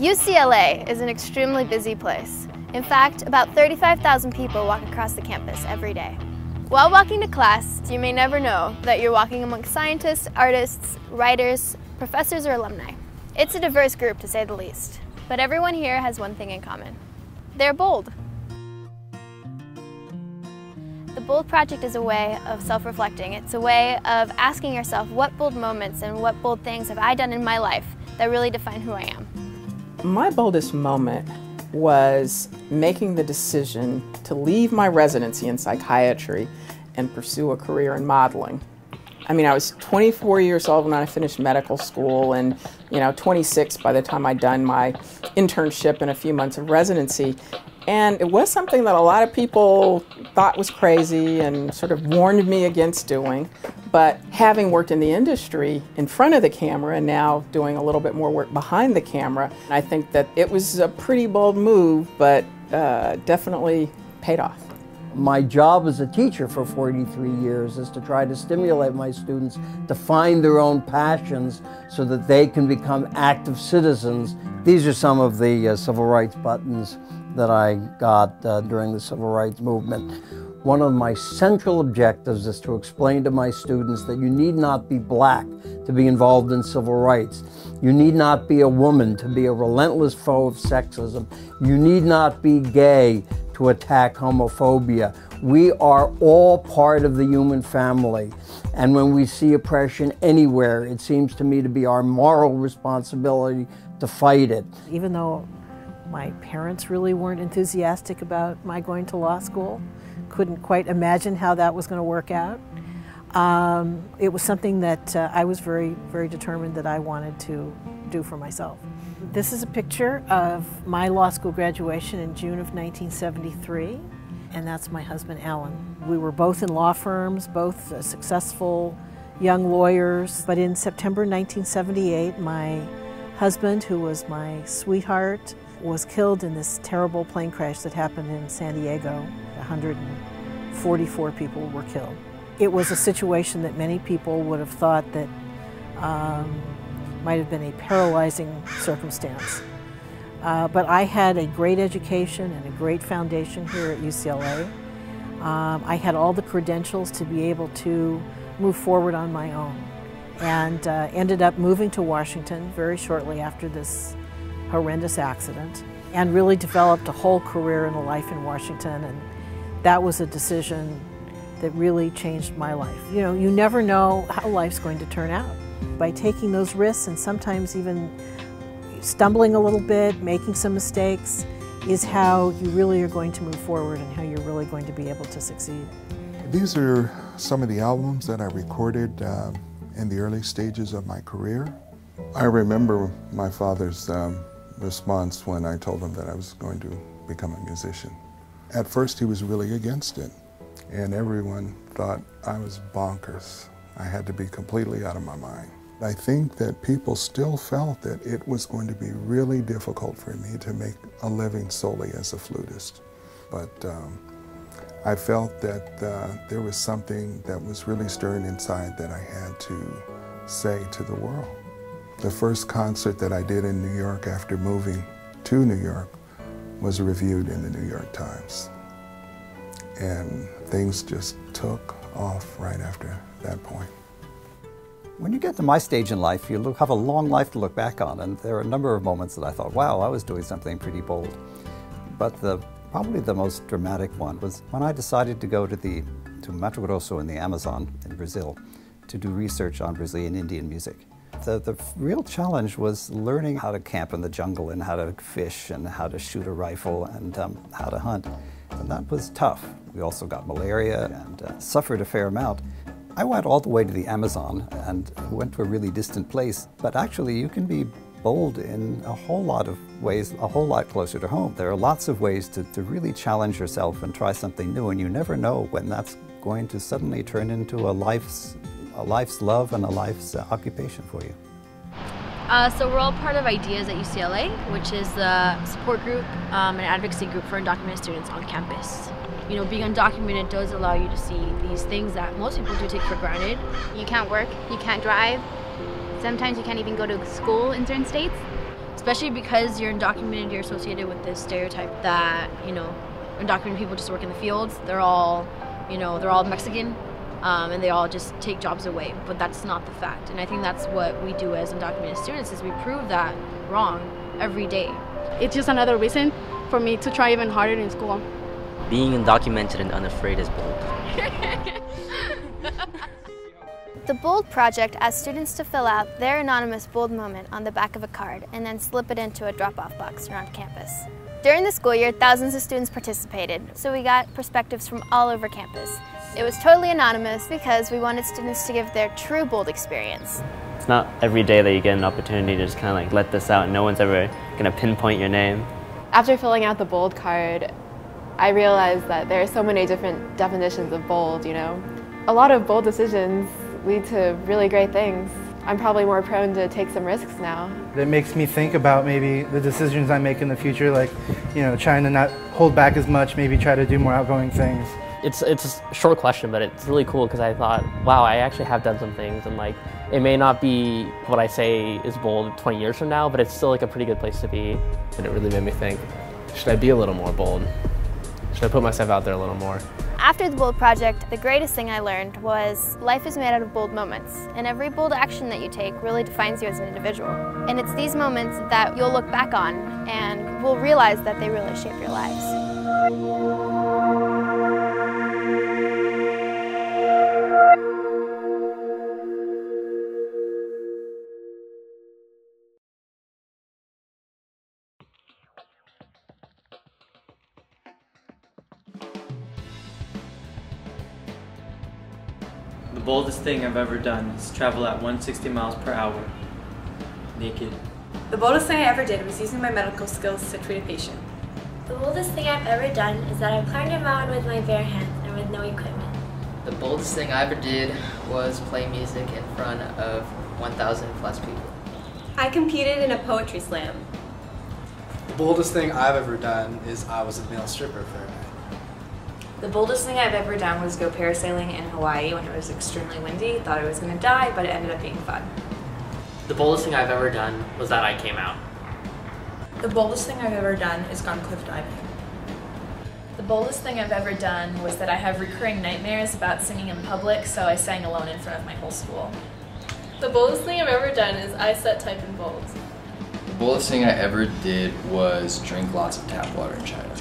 UCLA is an extremely busy place. In fact, about 35,000 people walk across the campus every day. While walking to class, you may never know that you're walking among scientists, artists, writers, professors, or alumni. It's a diverse group, to say the least. But everyone here has one thing in common. They're bold. The Bold Project is a way of self-reflecting. It's a way of asking yourself, what bold moments and what bold things have I done in my life that really define who I am? My boldest moment was making the decision to leave my residency in psychiatry and pursue a career in modeling. I mean, I was 24 years old when I finished medical school and, 26 by the time I'd done my internship and a few months of residency. And it was something that a lot of people thought was crazy and sort of warned me against doing. But having worked in the industry in front of the camera and now doing a little bit more work behind the camera, I think that it was a pretty bold move, but definitely paid off. My job as a teacher for 43 years is to try to stimulate my students to find their own passions so that they can become active citizens. These are some of the civil rights buttons that I got during the civil rights movement. One of my central objectives is to explain to my students that you need not be black to be involved in civil rights. You need not be a woman to be a relentless foe of sexism. You need not be gay to attack homophobia. We are all part of the human family. And when we see oppression anywhere, it seems to me to be our moral responsibility to fight it. Even though my parents really weren't enthusiastic about my going to law school, couldn't quite imagine how that was going to work out. It was something that I was very, very determined that I wanted to do for myself. This is a picture of my law school graduation in June of 1973, and that's my husband, Alan. We were both in law firms, both successful young lawyers, but in September 1978, my husband, who was my sweetheart, was killed in this terrible plane crash that happened in San Diego. 144 people were killed. It was a situation that many people would have thought that might have been a paralyzing circumstance. But I had a great education and a great foundation here at UCLA. I had all the credentials to be able to move forward on my own, and ended up moving to Washington very shortly after this horrendous accident, and really developed a whole career and a life in Washington. And that was a decision that really changed my life. You never know how life's going to turn out. By taking those risks and sometimes even stumbling a little bit, making some mistakes, is how you really are going to move forward and how you're really going to be able to succeed. These are some of the albums that I recorded in the early stages of my career. I remember my father's response when I told him that I was going to become a musician. At first he was really against it, and everyone thought I was bonkers. I had to be completely out of my mind. I think that people still felt that it was going to be really difficult for me to make a living solely as a flutist. But I felt that there was something that was really stirring inside that I had to say to the world. The first concert that I did in New York after moving to New York was reviewed in the New York Times. And things just took off right after that point. When you get to my stage in life, you have a long life to look back on, and there are a number of moments that I thought, wow, I was doing something pretty bold. But probably the most dramatic one was when I decided to go to Mato Grosso in the Amazon in Brazil to do research on Brazilian Indian music. The real challenge was learning how to camp in the jungle and how to fish and how to shoot a rifle and how to hunt. And that was tough. We also got malaria and suffered a fair amount. I went all the way to the Amazon and went to a really distant place, but actually you can be bold in a whole lot of ways, a whole lot closer to home. There are lots of ways to really challenge yourself and try something new, and you never know when that's going to suddenly turn into a life's love and a life's occupation for you. So we're all part of Ideas at UCLA, which is the support group and advocacy group for undocumented students on campus. Being undocumented does allow you to see these things that most people do take for granted. You can't work, you can't drive, sometimes you can't even go to school in certain states. especially because you're undocumented, you're associated with this stereotype that, you know, undocumented people just work in the fields. They're all, you know, they're all Mexican, and they all just take jobs away. But that's not the fact. And I think that's what we do as undocumented students, is we prove that wrong every day. It's just another reason for me to try even harder in school. Being undocumented and unafraid is bold. The BOLD project asks students to fill out their anonymous bold moment on the back of a card and then slip it into a drop-off box around campus. During the school year, thousands of students participated, so we got perspectives from all over campus. It was totally anonymous because we wanted students to give their true BOLD experience. It's not every day that you get an opportunity to just kind of like let this out and no one's ever going to pinpoint your name. After filling out the BOLD card, I realized that there are so many different definitions of bold, you know. A lot of bold decisions lead to really great things. I'm probably more prone to take some risks now. It makes me think about maybe the decisions I make in the future, like, you know, trying to not hold back as much, maybe try to do more outgoing things. It's a short question, but it's really cool because I thought, wow, I actually have done some things, and like, it may not be what I say is bold 20 years from now, but it's still like a pretty good place to be. And it really made me think, should I be a little more bold? Should I put myself out there a little more? After the BOLD project, the greatest thing I learned was life is made out of bold moments, and every bold action that you take really defines you as an individual. And it's these moments that you'll look back on and will realize that they really shape your lives. The boldest thing I've ever done is travel at 160 miles per hour, naked. The boldest thing I ever did was using my medical skills to treat a patient. The boldest thing I've ever done is that I climbed a mountain with my bare hands and with no equipment. The boldest thing I ever did was play music in front of 1,000 plus people. I competed in a poetry slam. The boldest thing I've ever done is I was a male stripper for a night. The boldest thing I've ever done was go parasailing in Hawaii when it was extremely windy. Thought I was going to die, but it ended up being fun. The boldest thing I've ever done was that I came out. The boldest thing I've ever done is gone cliff diving. The boldest thing I've ever done was that I have recurring nightmares about singing in public, so I sang alone in front of my whole school. The boldest thing I've ever done is I set type in bold. The boldest thing I ever did was drink lots of tap water in China.